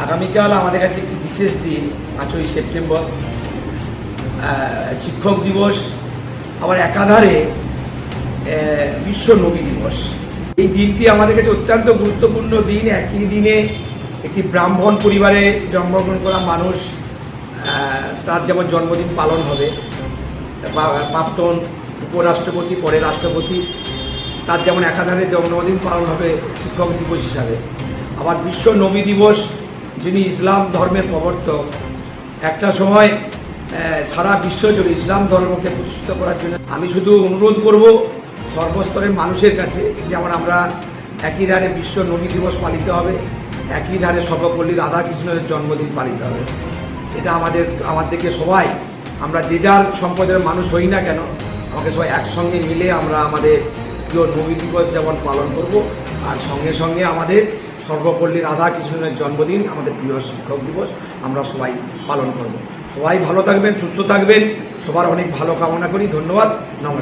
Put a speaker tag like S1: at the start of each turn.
S1: আগামীকাল আমাদের কাছে একটি বিশেষ দিন 5ই সেপ্টেম্বর, শিক্ষক দিবস, আবার একাধারে বিশ্ব নবী দিবস। এই দিনটি আমাদের কাছে অত্যন্ত গুরুত্বপূর্ণ দিন। একই দিনে একটি ব্রাহ্মণ পরিবারে জন্মগ্রহণ করা মানুষ, তার যেমন জন্মদিন পালন হবে, প্রাক্তন উপরাষ্ট্রপতি, পরে রাষ্ট্রপতি, তার যেমন একাধারে জন্মদিন পালন হবে শিক্ষক দিবস হিসাবে। আবার বিশ্ব নবী দিবস, যিনি ইসলাম ধর্মের প্রবর্তক, একটা সময় সারা বিশ্ব জুড়ে ইসলাম ধর্মকে প্রতিষ্ঠিত করার জন্য আমি শুধু অনুরোধ করব সর্বস্তরের মানুষের কাছে, যেমন আমরা একই ধারে বিশ্ব নবী দিবস পালিত হবে, একই ধারে সর্বপল্লী রাধাকৃষ্ণের জন্মদিন পালিত হবে। এটা আমাদেরকে সবাই, আমরা যে যার সম্প্রদায়ের মানুষ হই না কেন, আমাকে সবাই একসঙ্গে মিলে আমরা আমাদের প্রিয় নবী দিবস যেমন পালন করব, আর সঙ্গে সঙ্গে আমাদের সর্বপল্লী রাধাকৃষ্ণের জন্মদিন, আমাদের প্রিয় শিক্ষক দিবস আমরা সবাই পালন করব। সবাই ভালো থাকবেন, সুস্থ থাকবেন, সবার অনেক ভালো কামনা করি। ধন্যবাদ, নমস্কার।